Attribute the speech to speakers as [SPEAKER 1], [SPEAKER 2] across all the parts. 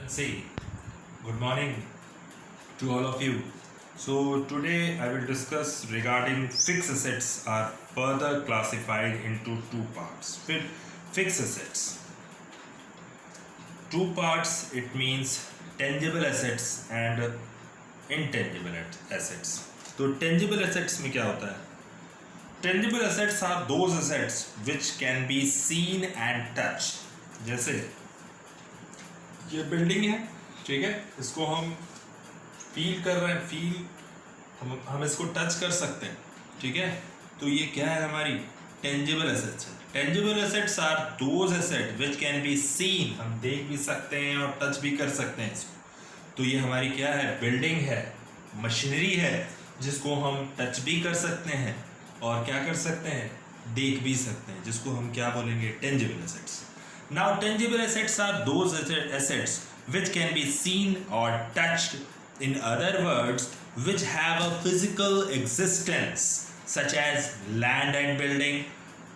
[SPEAKER 1] See, good morning to all of you. So today I will discuss regarding fixed assets are further classified into two parts. Fixed assets. Two parts, it means tangible assets and intangible assets. तो tangible assets में क्या होता है? Tangible assets are those assets which can be seen and touched. जैसे ये building है, ठीक है, इसको हम फील कर रहे हैं, हम इसको टच कर सकते हैं, ठीक है। तो ये क्या है, हमारी टेंजिबल एसेट्स है। Tangible assets are those asset which can be seen, हम देख भी सकते हैं और टच भी कर सकते हैं इसको। तो ये हमारी क्या है, बिल्डिंग है, मशीनरी है, जिसको हम टच भी कर सकते हैं और क्या कर सकते हैं, देख भी सकते हैं, जिसको हम क्या बोलेंगे, tangible assets. Now tangible assets are those assets which can be seen or touched, in other words, which have a physical existence, such as land and building,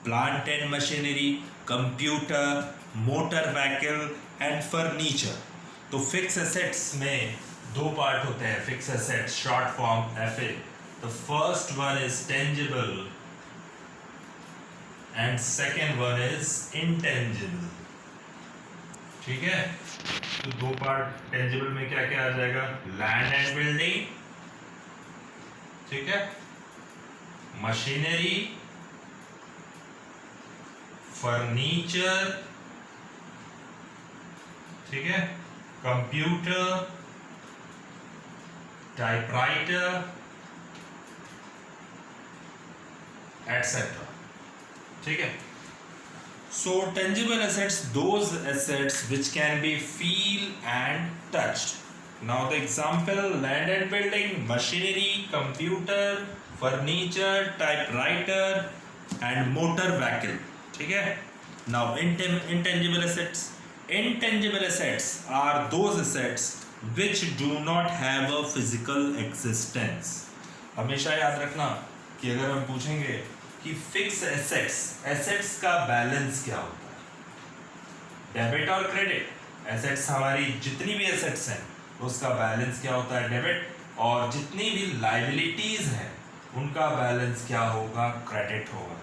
[SPEAKER 1] plant and machinery, computer, motor vehicle and furniture. तो fixed assets में दो part होते हैं, fixed assets short form FA. The first one is tangible and second one is intangible. ठीक है, तो दो part tangible में क्या क्या आ जाएगा, लैंड एंड बिल्डिंग, ठीक है, मशीनरी, फर्नीचर, ठीक है, कंप्यूटर, टाइपराइटर एटसेट्रा, ठीक है। So tangible assets, those assets which can be feel and touched. Now the example, land and building, machinery, computer, furniture, typewriter and motor vehicle. ठीक है। Now intangible assets. Intangible assets are those assets which do not have a physical existence. हमेशा याद रखना कि अगर हम पूछेंगे कि फिक्स एसेट्स का बैलेंस क्या होता है, डेबिट और क्रेडिट। एसेट्स हमारी जितनी भी एसेट्स हैं उसका बैलेंस क्या होता है, डेबिट, और जितनी भी लाइबिलिटीज हैं उनका बैलेंस क्या होगा, क्रेडिट होगा।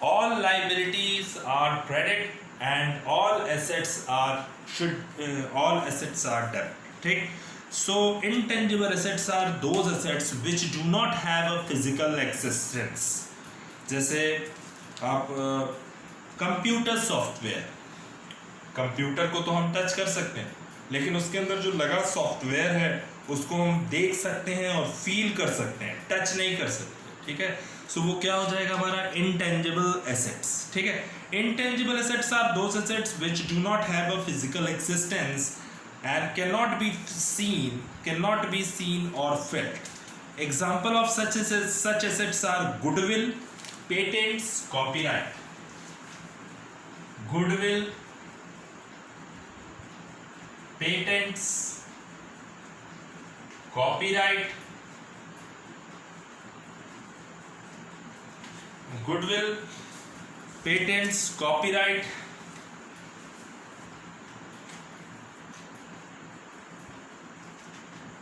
[SPEAKER 1] All liabilities are credit and all assets are debit, ठीक। So intangible assets are those assets which do not have a physical existence. जैसे आप कंप्यूटर सॉफ्टवेयर, कंप्यूटर को तो हम टच कर सकते हैं, लेकिन उसके अंदर जो लगा सॉफ्टवेयर है उसको हम देख सकते हैं और फील कर सकते हैं, टच नहीं कर सकते, ठीक है। सो वो क्या हो जाएगा, हमारा इनटेंजिबल एसेट्स, ठीक है। Intangible assets are those assets which do not have a physical existence and can not be seen or felt. Example of such assets are goodwill, patents, copyright. Goodwill, patents, copyright. Goodwill, patents, copyright,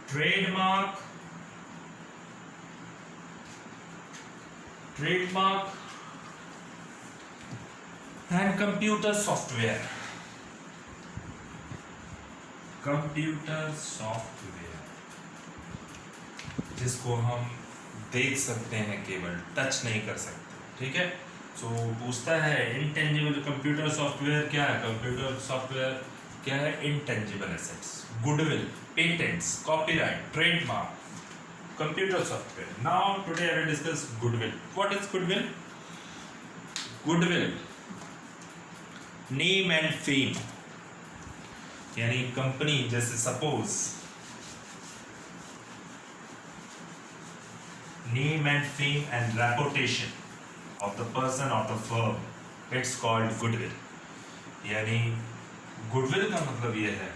[SPEAKER 1] trademark and computer software, जिसको हम देख सकते हैं, केवल touch नहीं कर सकते, ठीक है। सो पूछता है इनटेंजिबल कंप्यूटर सॉफ्टवेयर क्या है, कंप्यूटर सॉफ्टवेयर क्या है, intangible assets, goodwill, patents, copyright, trademark, computer software. Now today I will discuss goodwill. What is goodwill? Goodwill, name and fame, यानी कंपनी, जैसे suppose name and fame and reputation of the person of the firm, it's called goodwill. यानी goodwill का मतलब ये है,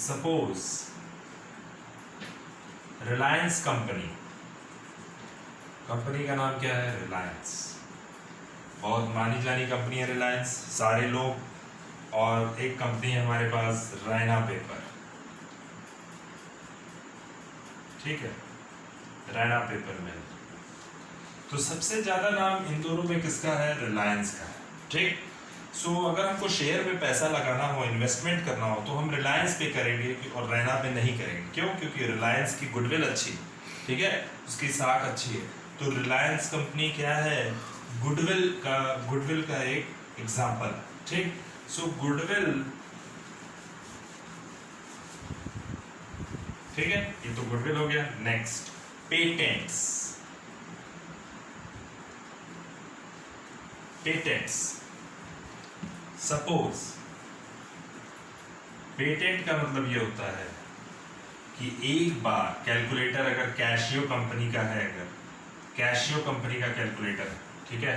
[SPEAKER 1] suppose Reliance company का नाम क्या है, रिलायंस, बहुत मानी जानी कंपनी है रिलायंस, सारे लोग और एक कंपनी है हमारे पास रैना पेपर, ठीक है, रैना पेपर मिल। तो सबसे ज्यादा नाम इन दोनों में किसका है? रिलायंस का है, ठीक। सो अगर हमको शेयर में पैसा लगाना हो, इन्वेस्टमेंट करना हो, तो हम रिलायंस पे करेंगे और रैना पे नहीं करेंगे। क्यों? क्योंकि रिलायंस की गुडविल अच्छी है, ठीक है, उसकी साख अच्छी है। तो रिलायंस कंपनी क्या है? गुडविल का एक एग्जाम्पल है, ठीक। सो गुडविल, ठीक है, ये तो गुडविल हो गया। Next, patents. Patents, suppose patent का मतलब ये होता है कि एक बार कैलकुलेटर अगर कैशियो कंपनी का है, अगर कैशियो कंपनी का कैलकुलेटर है, ठीक है,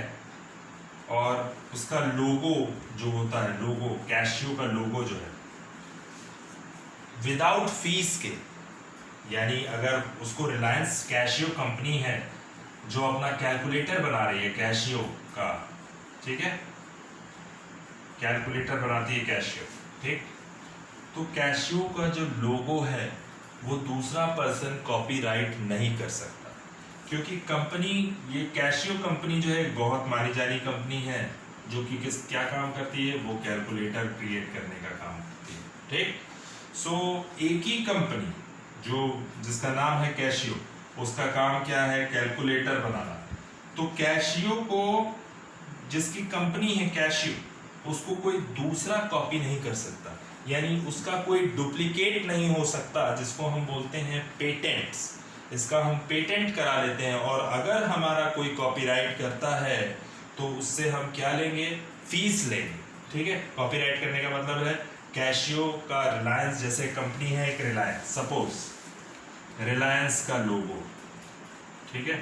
[SPEAKER 1] और उसका लोगो जो होता है, लोगो, कैशियो का लोगो जो है, विदाउट फीस के, यानी अगर उसको रिलायंस कैशियो कंपनी है जो अपना कैलकुलेटर बना रही है कैशियो का, ठीक है, कैलकुलेटर बनाती है कैशियो, ठीक। तो कैशियो का जो लोगो है वो दूसरा पर्सन कॉपीराइट नहीं कर सकता, क्योंकि कंपनी, ये कैशियो कंपनी जो है बहुत मानी जानी कंपनी है, जो कि क्या काम करती है? वो कैलकुलेटर क्रिएट करने का काम करती है, ठीक। सो एक ही कंपनी जो जिसका नाम है कैशियो, उसका काम क्या है? कैलकुलेटर बनाना। तो कैशियो को, जिसकी कंपनी है कैशियो, उसको कोई दूसरा कॉपी नहीं कर सकता, यानी उसका कोई डुप्लीकेट नहीं हो सकता, जिसको हम बोलते हैं पेटेंट्स। इसका हम पेटेंट करा लेते हैं, और अगर हमारा कोई कॉपीराइट करता है तो उससे हम क्या लेंगे? फीस लेंगे, ठीक है। कॉपीराइट करने का मतलब है कैशियो का, रिलायंस जैसे कंपनी है एक, रिलायंस, सपोज रिलायंस का लोगो, ठीक है,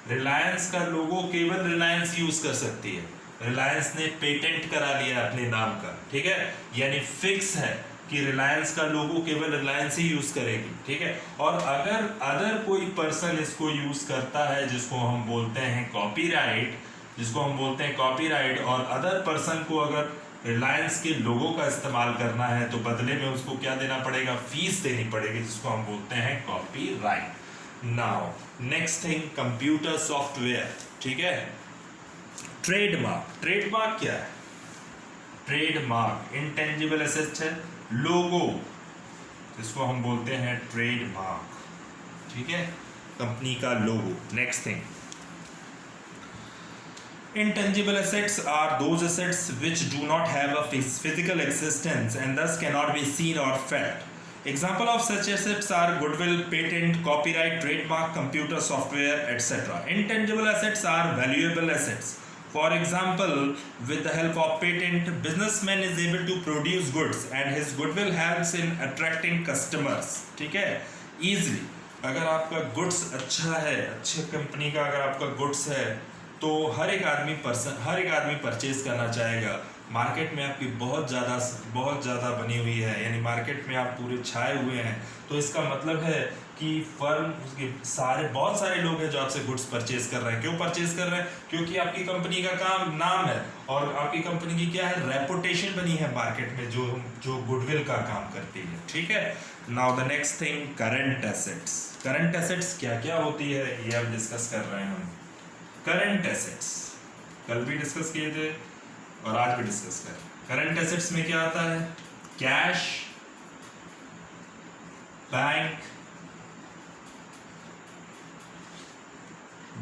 [SPEAKER 1] रिलायंस का लोगो केवल रिलायंस यूज कर सकती है। रिलायंस ने पेटेंट करा लिया अपने नाम का, ठीक है, यानी फिक्स है कि रिलायंस का लोगो केवल रिलायंस ही यूज करेगी, ठीक है। और अगर अदर कोई पर्सन इसको यूज करता है, जिसको हम बोलते हैं कॉपीराइट, और अदर पर्सन को अगर रिलायंस के लोगो का इस्तेमाल करना है तो बदले में उसको क्या देना पड़ेगा? फीस देनी पड़ेगी, जिसको हम बोलते हैं copyright. Now next thing, computer software, ठीक है। ट्रेडमार्क, ट्रेडमार्क क्या है? ट्रेडमार्क इंटेंजिबल एसेट है, लोगो, जिसको हम बोलते हैं ट्रेडमार्क, ठीक है, कंपनी का logo. Next thing, intangible assets are those assets which do not have a physical existence and thus cannot be seen or felt. Example of such assets are goodwill, patent, copyright, trademark, computer software, etc. Intangible assets are valuable assets. For example, with the help of patent, businessman is able to produce goods and his goodwill helps in attracting customers, ठीक है, easily। अगर आपका goods अच्छा है, अच्छे company का अगर आपका गुड्स है, तो हर एक आदमी परचेज करना चाहेगा। मार्केट में आपकी बहुत ज़्यादा बनी हुई है, यानी मार्केट में आप पूरे छाए हुए हैं, तो इसका मतलब है कि फर्म उसके बहुत सारे लोग हैं जो आपसे गुड्स परचेज कर रहे हैं। क्यों परचेज कर रहे हैं? क्योंकि आपकी कंपनी का नाम है, और आपकी कंपनी की क्या है? रेपुटेशन बनी है मार्केट में, जो गुडविल का काम करती है, ठीक है। Now the next thing, current assets. Current assets क्या क्या होती है ये अब डिस्कस कर रहे हैं हम। करंट एसेट्स कल भी डिस्कस किए थे और आज भी डिस्कस करें। करंट एसेट्स में क्या आता है? कैश, बैंक,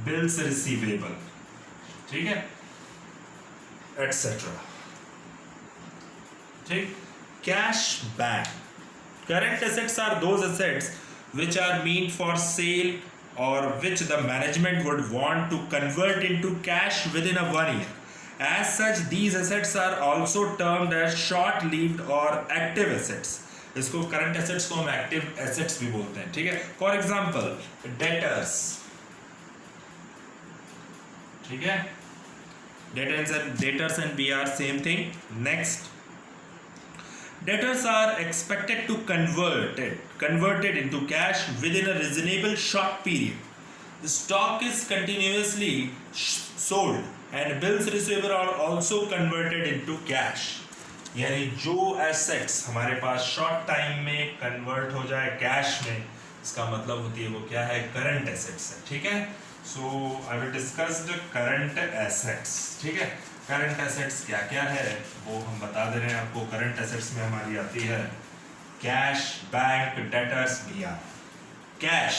[SPEAKER 1] बिल्स रिसीवेबल, ठीक है, एटसेट्रा, ठीक। Cash, bank. Current assets are those assets which are meant for sale or which the management would want to convert into cash within a 1 year. As such, these assets are also termed as short-lived or active assets. इसको current assets को हम active assets भी बोलते हैं, ठीक है। For example, debtors, ठीक है, debtors and BR same thing. Next, debtors are expected to converted into cash within a reasonable short period. The stock is continuously sold and bills receivable are also converted into cash, यानी जो assets हमारे पास short time में convert हो जाए cash में, इसका मतलब होती है वो क्या है, करंट एसेट्स है। ठीक है, so I will discuss the current assets. ठीक है, करंट एसेट्स क्या क्या है वो हम बता दे रहे हैं आपको। करंट एसेट्स में हमारी आती है कैश, बैंक, डेटर्स, भैया। कैश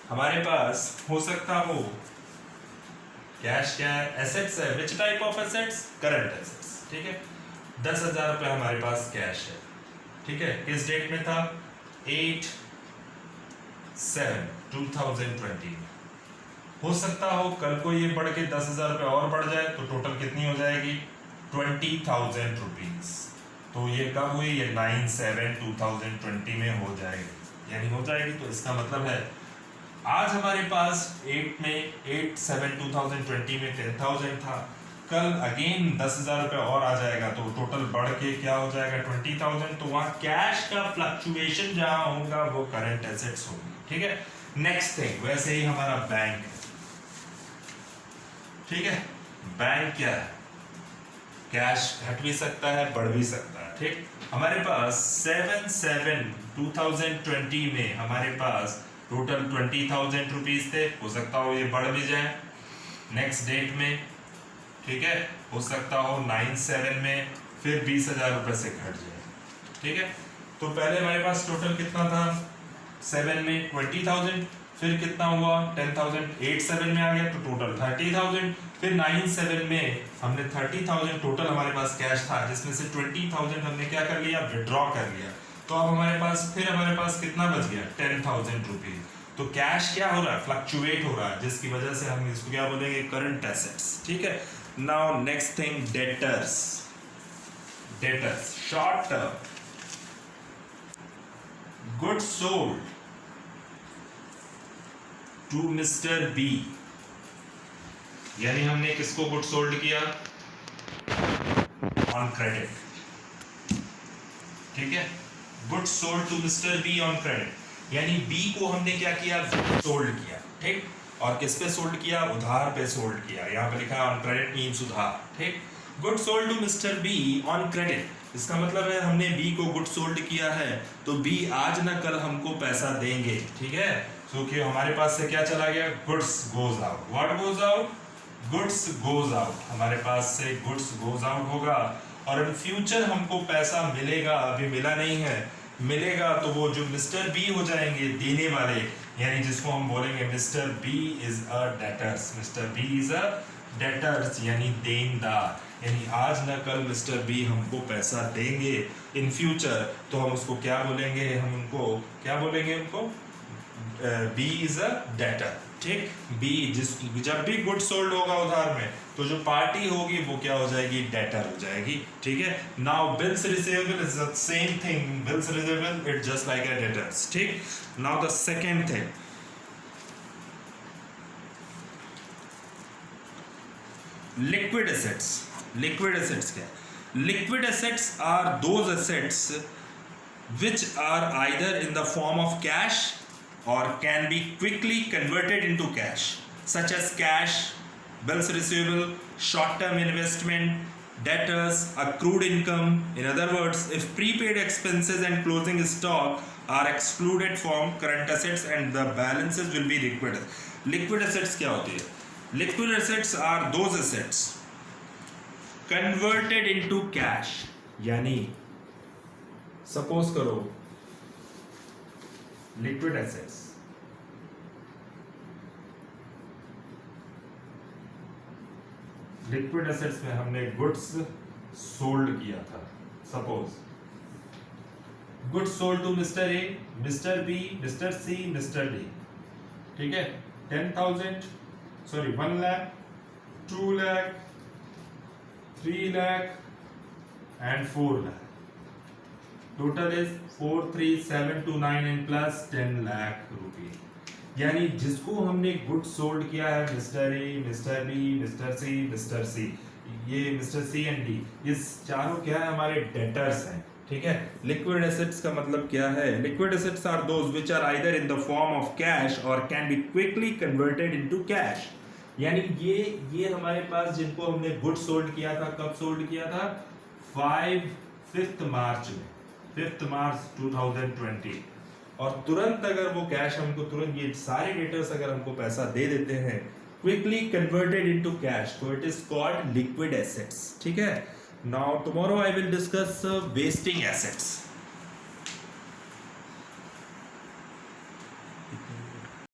[SPEAKER 1] हमारे पास हो सकता हो, कैश क्या है, एसेट्स है। Which type of assets, current assets. ठीक है, 10,000 रुपये हमारे पास कैश है। ठीक है, किस डेट में था, 8/7/2020 में। हो सकता हो कल को ये बढ़ के 10,000 रुपये और बढ़ जाए तो टोटल कितनी हो जाएगी, 20,000 रुपीज। तो ये कब हुई, ये 9/7/2020 में हो जाएगी, यानी हो जाएगी। तो इसका मतलब है आज हमारे पास 8/7/2020 में 10,000 था, कल अगेन 10,000 रुपये और आ जाएगा तो टोटल बढ़ के क्या हो जाएगा, 20,000। तो वहां कैश का फ्लक्चुएशन जहां होगा वो करंट एसेट्स होगी। ठीक है, नेक्स्ट थिंग, वैसे ही हमारा बैंक है। ठीक है, बैंक क्या है, कैश घट भी सकता है बढ़ भी सकता है। ठीक, हमारे पास 7/7/2020 में हमारे पास टोटल 20,000 रुपीज थे। हो सकता हो ये बढ़ भी जाए नेक्स्ट डेट में। ठीक है, हो सकता हो 9/7 में फिर 20,000 रुपये से घट जाए। ठीक है, तो पहले हमारे पास टोटल कितना था, 7 में 20,000, फिर कितना हुआ 10,000, 8/7 में आ गया तो टोटल 30,000, फिर 9/7 में हमने 30,000 टोटल हमारे पास कैश था, जिसमें से 20,000 हमने क्या कर लिया, विड्रॉ कर लिया। तो अब हमारे पास कितना बच गया, 10,000 रुपीज। तो कैश क्या हो रहा है, फ्लक्चुएट हो रहा है, जिसकी वजह से हम इसको क्या बोलेंगे, करंट एसेट्स। ठीक है, now next thing, debtors. Debtors short term, goods sold to mister B, यानी हमने किसको गुड सोल्ड किया, ऑन क्रेडिट। ठीक है, good sold to mister B on credit, यानी बी को हमने क्या किया, सोल्ड किया। ठीक, और किस पे सोल्ड किया, उधार पे सोल्ड किया। यहाँ पे लिखा है ऑन क्रेडिट मीन्स उधार। ठीक, good sold to mister B on credit, इसका मतलब है हमने बी को गुड सोल्ड किया है तो बी आज ना कल हमको पैसा देंगे। ठीक है, क्योंकि हमारे पास से क्या चला गया, goods goes out. What goes out, goods goes out. हमारे पास से गुड्स गोज आउट होगा और इन फ्यूचर हमको पैसा मिलेगा, अभी मिला नहीं है, मिलेगा तो वो जो मिस्टर बी हो जाएंगे देने वाले, यानी जिसको हम बोलेंगे mister B is a debtors. Mister B is a debtors यानी देनदार, यानी आज न कल मिस्टर बी हमको पैसा देंगे इन फ्यूचर, तो हम उसको क्या बोलेंगे, हम उनको क्या बोलेंगे, उनको बी इज अ डेटर। ठीक, बी जब भी गुड सोल्ड होगा उधार में तो जो पार्टी होगी वो क्या हो जाएगी, डेटर हो जाएगी। ठीक है, now bills receivable is the same thing, bills receivable it just like a debtors. ठीक, now the second thing, liquid assets. Liquid assets क्या है, liquid assets are those assets which are either in the form of cash or can be quickly converted into cash, such as cash, bills receivable, short-term investment, debtors, accrued income. In other words, if prepaid expenses and closing stock are excluded from current assets and the balances will be liquid. Liquid assets क्या होती है? Liquid assets are those assets converted into cash, यानी suppose करो liquid assets, liquid assets में हमने goods sold किया था। Suppose goods sold to mister A, mister B, mister C, mister D. ठीक है, 1 lakh, 2 lakh, 3 lakh and 4 lakh. Total is 43729 and plus 10 lakh रुपए। यानी जिसको हमने गुड सोल्ड किया है, mister A, mister B, mister C, mister C, ये मिस्टर सी एंड डी, ये चारों क्या है, हमारे डेटर्स हैं। ठीक है, लिक्विड एसेट्स का मतलब क्या है, liquid assets are those which are either in the form of cash or can be quickly converted into cash. यानी ये हमारे पास जिनको हमने गुड सोल्ड किया था, कब सोल्ड किया था, 5 5 मार्च में, 5 मार्च 2020, और तुरंत अगर वो कैश हमको तुरंत ये सारे डेटर्स अगर हमको पैसा दे देते हैं क्विकली कन्वर्टेड इनटू कैश, तो it is called liquid assets. ठीक है, now tomorrow I will discuss wasting assets.